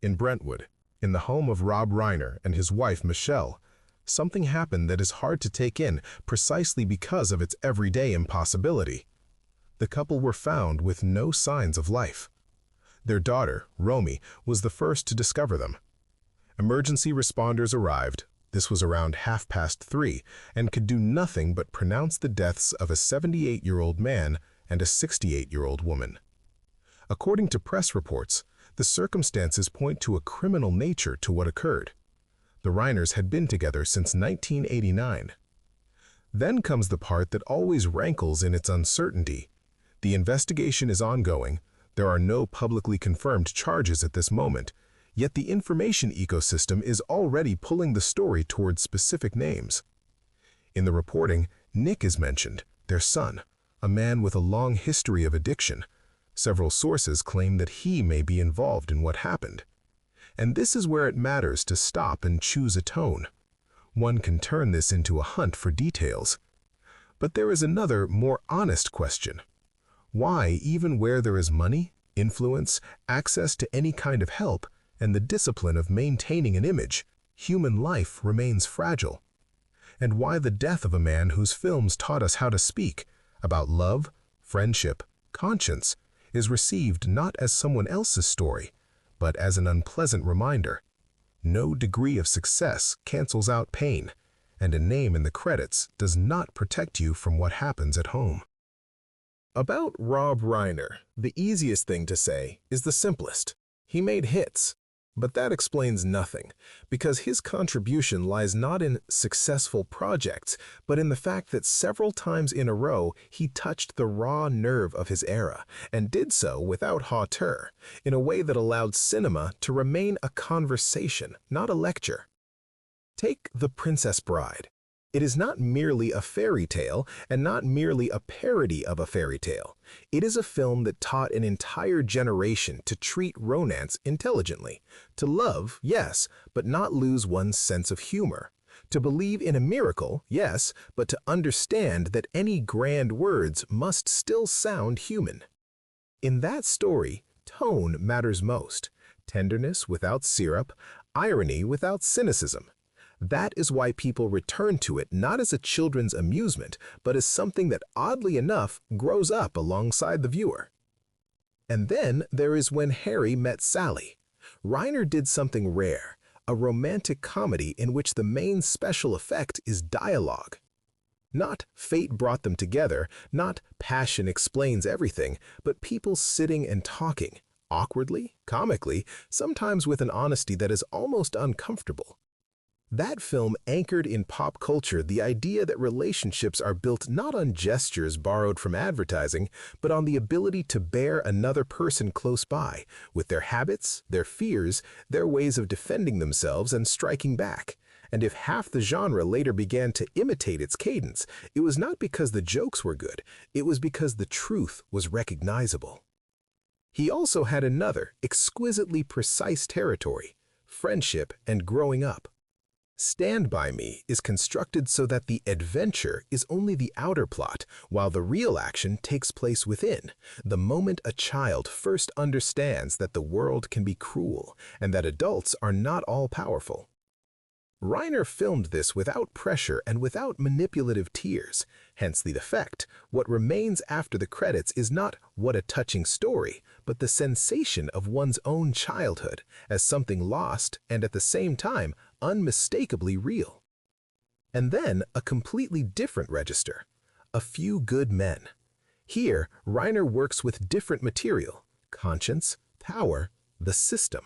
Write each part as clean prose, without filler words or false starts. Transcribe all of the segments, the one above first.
In Brentwood, in the home of Rob Reiner and his wife Michelle, something happened that is hard to take in precisely because of its everyday impossibility. The couple were found with no signs of life. Their daughter, Romy, was the first to discover them. Emergency responders arrived. This was around 3:30, and could do nothing but pronounce the deaths of a 78-year-old man and a 68-year-old woman. According to press reports, the circumstances point to a criminal nature to what occurred. The Reiners had been together since 1989. Then comes the part that always rankles in its uncertainty. The investigation is ongoing. There are no publicly confirmed charges at this moment, yet the information ecosystem is already pulling the story towards specific names. In the reporting, Nick is mentioned, their son, a man with a long history of addiction. Several sources claim that he may be involved in what happened. And this is where it matters to stop and choose a tone. One can turn this into a hunt for details. But there is another, more honest question. Why, even where there is money, influence, access to any kind of help, and the discipline of maintaining an image, human life remains fragile? And why the death of a man whose films taught us how to speak about love, friendship, conscience, is received not as someone else's story, but as an unpleasant reminder. No degree of success cancels out pain, and a name in the credits does not protect you from what happens at home. About Rob Reiner, the easiest thing to say is the simplest. He made hits. But that explains nothing, because his contribution lies not in successful projects, but in the fact that several times in a row he touched the raw nerve of his era, and did so without hauteur, in a way that allowed cinema to remain a conversation, not a lecture. Take The Princess Bride. It is not merely a fairy tale, and not merely a parody of a fairy tale. It is a film that taught an entire generation to treat romance intelligently, to love, yes, but not lose one's sense of humor, to believe in a miracle, yes, but to understand that any grand words must still sound human. In that story, tone matters most. Tenderness without syrup, irony without cynicism. That is why people return to it not as a children's amusement, but as something that, oddly enough, grows up alongside the viewer. And then there is When Harry Met Sally. Reiner did something rare, a romantic comedy in which the main special effect is dialogue. Not fate brought them together, not passion explains everything, but people sitting and talking, awkwardly, comically, sometimes with an honesty that is almost uncomfortable. That film anchored in pop culture the idea that relationships are built not on gestures borrowed from advertising, but on the ability to bear another person close by, with their habits, their fears, their ways of defending themselves and striking back. And if half the genre later began to imitate its cadence, it was not because the jokes were good, it was because the truth was recognizable. He also had another, exquisitely precise territory: friendship and growing up. Stand By Me is constructed so that the adventure is only the outer plot, while the real action takes place within, the moment a child first understands that the world can be cruel and that adults are not all-powerful. Reiner filmed this without pressure and without manipulative tears, hence the effect. What remains after the credits is not "what a touching story," but the sensation of one's own childhood as something lost and at the same time unmistakably real. And then a completely different register, A Few Good Men. Here, Reiner works with different material: conscience, power, the system.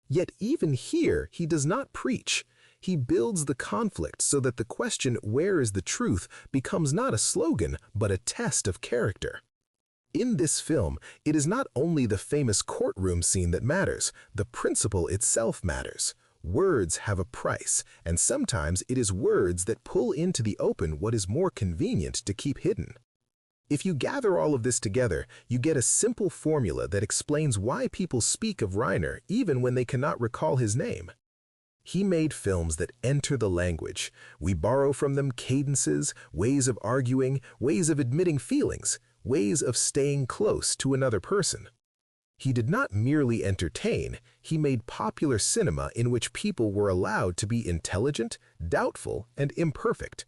Yet even here, he does not preach. He builds the conflict so that the question, "Where is the truth?" becomes not a slogan, but a test of character. In this film, it is not only the famous courtroom scene that matters, the principle itself matters. Words have a price, and sometimes it is words that pull into the open what is more convenient to keep hidden. If you gather all of this together, you get a simple formula that explains why people speak of Reiner even when they cannot recall his name. He made films that enter the language. We borrow from them cadences, ways of arguing, ways of admitting feelings, ways of staying close to another person. He did not merely entertain, he made popular cinema in which people were allowed to be intelligent, doubtful, and imperfect.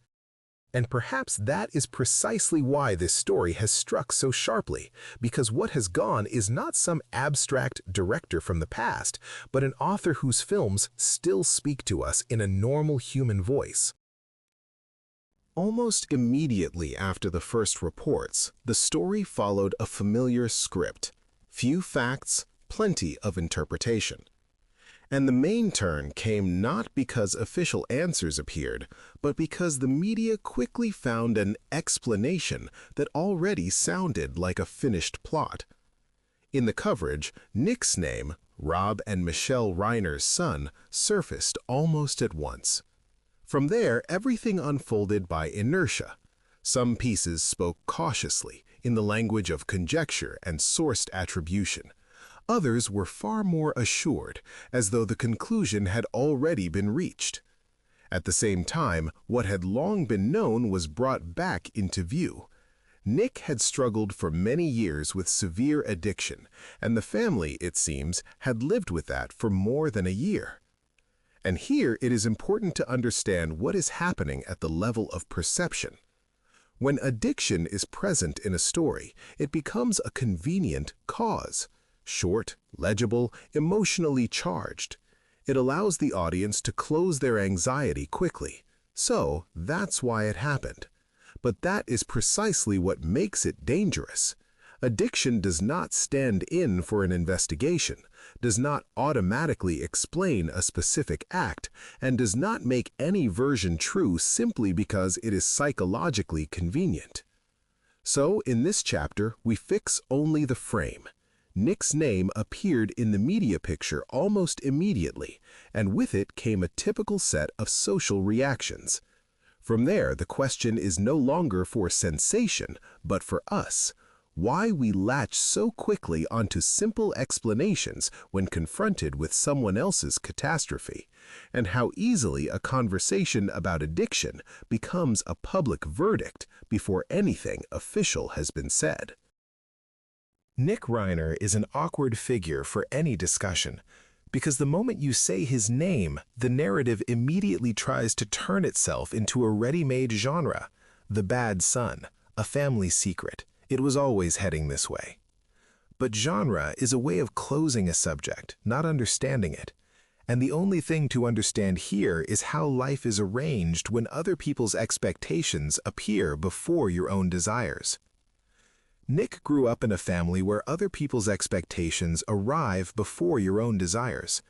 And perhaps that is precisely why this story has struck so sharply, because what has gone is not some abstract director from the past, but an author whose films still speak to us in a normal human voice. Almost immediately after the first reports, the story followed a familiar script. Few facts, plenty of interpretation. And the main turn came not because official answers appeared, but because the media quickly found an explanation that already sounded like a finished plot. In the coverage, Nick's name, Rob and Michelle Reiner's son, surfaced almost at once. From there, everything unfolded by inertia. Some pieces spoke cautiously, in the language of conjecture and sourced attribution. Others were far more assured, as though the conclusion had already been reached. At the same time, what had long been known was brought back into view. Nick had struggled for many years with severe addiction, and the family, it seems, had lived with that for more than a year. And here it is important to understand what is happening at the level of perception. When addiction is present in a story, it becomes a convenient cause. Short, legible, emotionally charged. It allows the audience to close their anxiety quickly. So, that's why it happened. But that is precisely what makes it dangerous. Addiction does not stand in for an investigation, does not automatically explain a specific act, and does not make any version true simply because it is psychologically convenient. So, in this chapter, we fix only the frame. Nick's name appeared in the media picture almost immediately, and with it came a typical set of social reactions. From there, the question is no longer for sensation, but for us. Why we latch so quickly onto simple explanations when confronted with someone else's catastrophe, and how easily a conversation about addiction becomes a public verdict before anything official has been said. Nick Reiner is an awkward figure for any discussion, because the moment you say his name, the narrative immediately tries to turn itself into a ready-made genre. The bad son, a family secret. It was always heading this way. But genre is a way of closing a subject, not understanding it. And the only thing to understand here is how life is arranged when other people's expectations appear before your own desires. Nick grew up in a family where other people's expectations arrive before your own desires.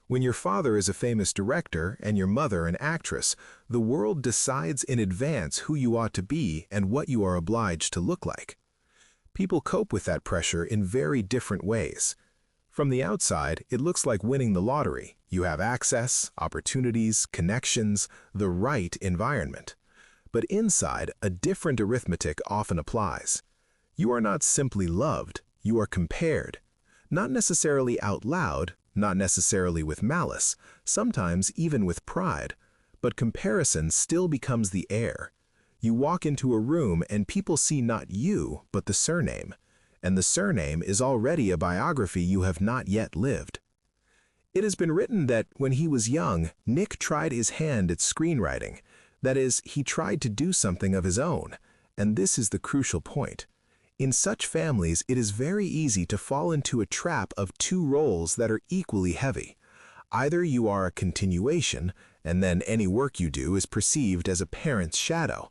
When your father is a famous director and your mother an actress, the world decides in advance who you ought to be and what you are obliged to look like. People cope with that pressure in very different ways. From the outside, it looks like winning the lottery. You have access, opportunities, connections, the right environment. But inside, a different arithmetic often applies. You are not simply loved, you are compared. Not necessarily out loud, not necessarily with malice, sometimes even with pride, but comparison still becomes the air. You walk into a room and people see not you, but the surname, and the surname is already a biography you have not yet lived. It has been written that when he was young, Nick tried his hand at screenwriting. That is, he tried to do something of his own, and this is the crucial point. In such families, it is very easy to fall into a trap of two roles that are equally heavy. Either you are a continuation, and then any work you do is perceived as a parent's shadow,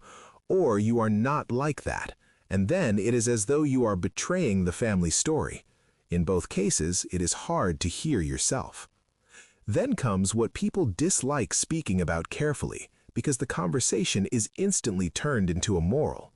or you are not like that, and then it is as though you are betraying the family story. In both cases, it is hard to hear yourself. Then comes what people dislike speaking about carefully, because the conversation is instantly turned into a moral.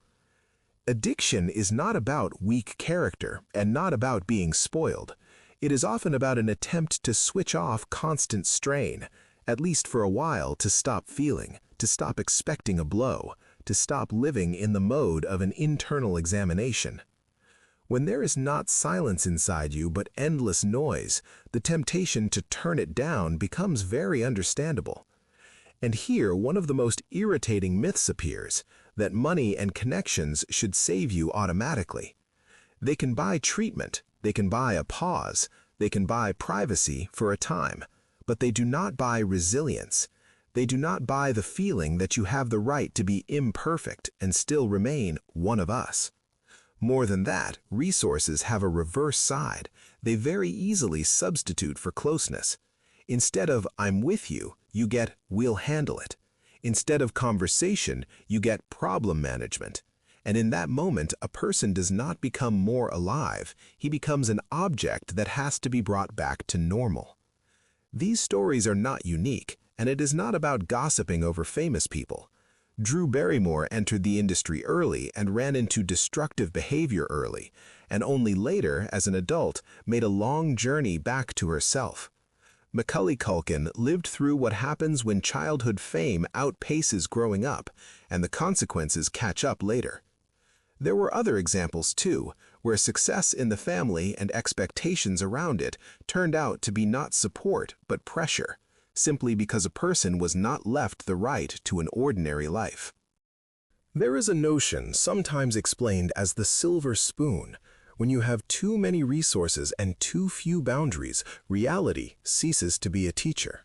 Addiction is not about weak character and not about being spoiled. It is often about an attempt to switch off constant strain, at least for a while, to stop feeling, to stop expecting a blow, to stop living in the mode of an internal examination. When there is not silence inside you but endless noise, the temptation to turn it down becomes very understandable. And here one of the most irritating myths appears, that money and connections should save you automatically. They can buy treatment, They can buy a pause, they can buy privacy for a time, but they do not buy resilience. They do not buy the feeling that you have the right to be imperfect and still remain one of us. More than that, resources have a reverse side. They very easily substitute for closeness. Instead of "I'm with you," you get "we'll handle it." Instead of conversation, you get problem management. And in that moment, a person does not become more alive. He becomes an object that has to be brought back to normal. These stories are not unique, and it is not about gossiping over famous people. Drew Barrymore entered the industry early and ran into destructive behavior early, and only later, as an adult, made a long journey back to herself. Macaulay Culkin lived through what happens when childhood fame outpaces growing up, and the consequences catch up later. There were other examples, too, where success in the family and expectations around it turned out to be not support but pressure, simply because a person was not left the right to an ordinary life. There is a notion sometimes explained as the silver spoon. When you have too many resources and too few boundaries, reality ceases to be a teacher.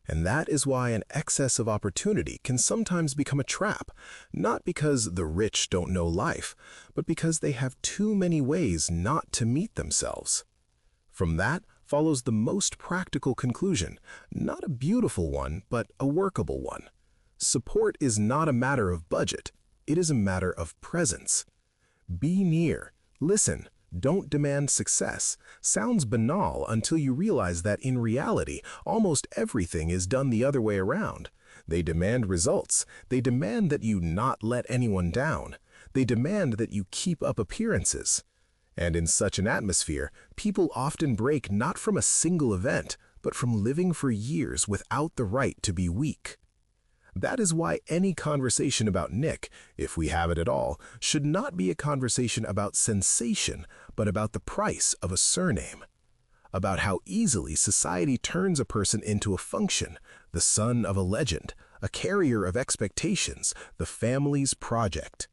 And that is why an excess of opportunity can sometimes become a trap, not because the rich don't know life, but because they have too many ways not to meet themselves. From that follows the most practical conclusion, not a beautiful one, but a workable one. Support is not a matter of budget, it is a matter of presence. Be near, listen. Don't demand success sounds banal until you realize that in reality, almost everything is done the other way around. They demand results. They demand that you not let anyone down. They demand that you keep up appearances. And in such an atmosphere, people often break not from a single event, but from living for years without the right to be weak. That is why any conversation about Nick, if we have it at all, should not be a conversation about sensation, but about the price of a surname. About how easily society turns a person into a function, the son of a legend, a carrier of expectations, the family's project.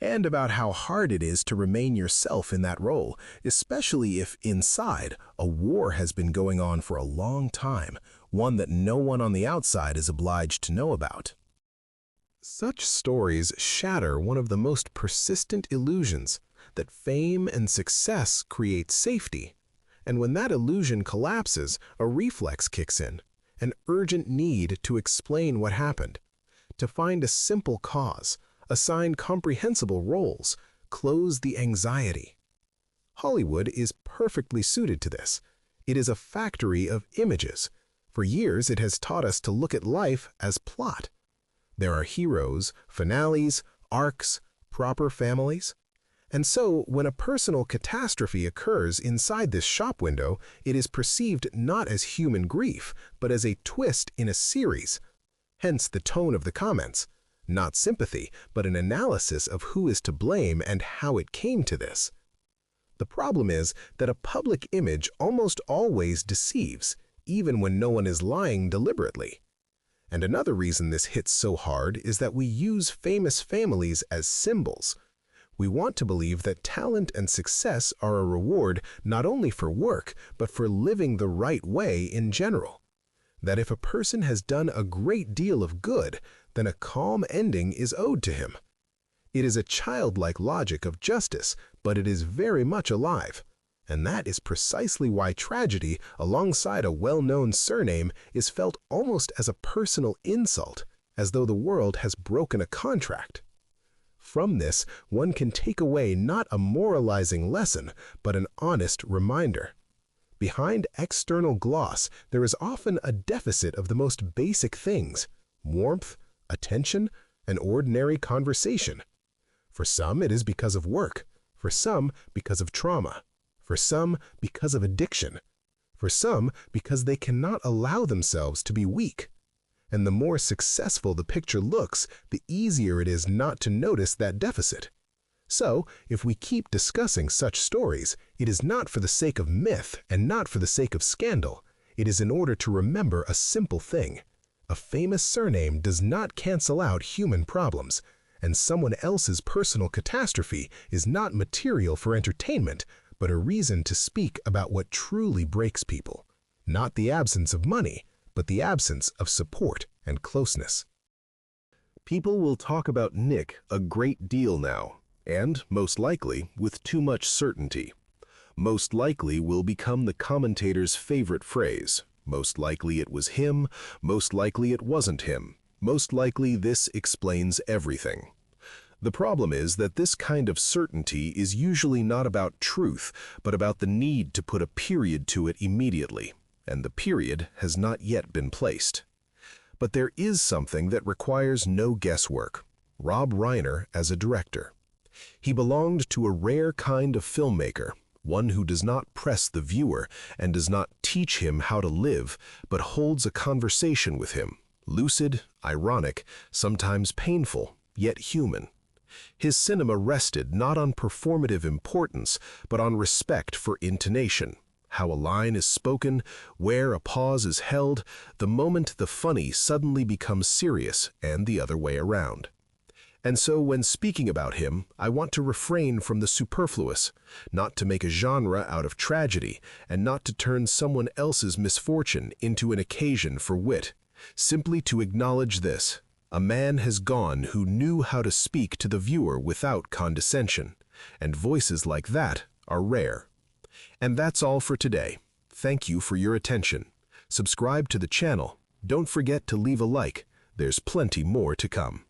And about how hard it is to remain yourself in that role, especially if inside a war has been going on for a long time, one that no one on the outside is obliged to know about. Such stories shatter one of the most persistent illusions, that fame and success create safety. And when that illusion collapses, a reflex kicks in, an urgent need to explain what happened, to find a simple cause, assign comprehensible roles, close the anxiety. Hollywood is perfectly suited to this. It is a factory of images. For years, it has taught us to look at life as plot. There are heroes, finales, arcs, proper families. And so, when a personal catastrophe occurs inside this shop window, it is perceived not as human grief, but as a twist in a series. Hence the tone of the comments. Not sympathy, but an analysis of who is to blame and how it came to this. The problem is that a public image almost always deceives, even when no one is lying deliberately. And another reason this hits so hard is that we use famous families as symbols. We want to believe that talent and success are a reward not only for work, but for living the right way in general. That if a person has done a great deal of good, then a calm ending is owed to him. It is a childlike logic of justice, but it is very much alive. And that is precisely why tragedy, alongside a well-known surname, is felt almost as a personal insult, as though the world has broken a contract. From this, one can take away not a moralizing lesson, but an honest reminder. Behind external gloss, there is often a deficit of the most basic things: warmth, attention, and ordinary conversation. For some, it is because of work. For some, because of trauma. For some, because of addiction. For some, because they cannot allow themselves to be weak. And the more successful the picture looks, the easier it is not to notice that deficit. So, if we keep discussing such stories, it is not for the sake of myth and not for the sake of scandal. It is in order to remember a simple thing. A famous surname does not cancel out human problems, and someone else's personal catastrophe is not material for entertainment, but a reason to speak about what truly breaks people. Not the absence of money, but the absence of support and closeness. People will talk about Nick a great deal now, and, most likely, with too much certainty. Most likely will become the commentator's favorite phrase. Most likely it was him, most likely it wasn't him. Most likely this explains everything. The problem is that this kind of certainty is usually not about truth, but about the need to put a period to it immediately, and the period has not yet been placed. But there is something that requires no guesswork: Rob Reiner as a director. He belonged to a rare kind of filmmaker, one who does not press the viewer and does not teach him how to live, but holds a conversation with him, lucid, ironic, sometimes painful, yet human. His cinema rested not on performative importance, but on respect for intonation, how a line is spoken, where a pause is held, the moment the funny suddenly becomes serious, and the other way around. And so when speaking about him, I want to refrain from the superfluous, not to make a genre out of tragedy, and not to turn someone else's misfortune into an occasion for wit, simply to acknowledge this: a man has gone who knew how to speak to the viewer without condescension, and voices like that are rare. And that's all for today. Thank you for your attention. Subscribe to the channel. Don't forget to leave a like. There's plenty more to come.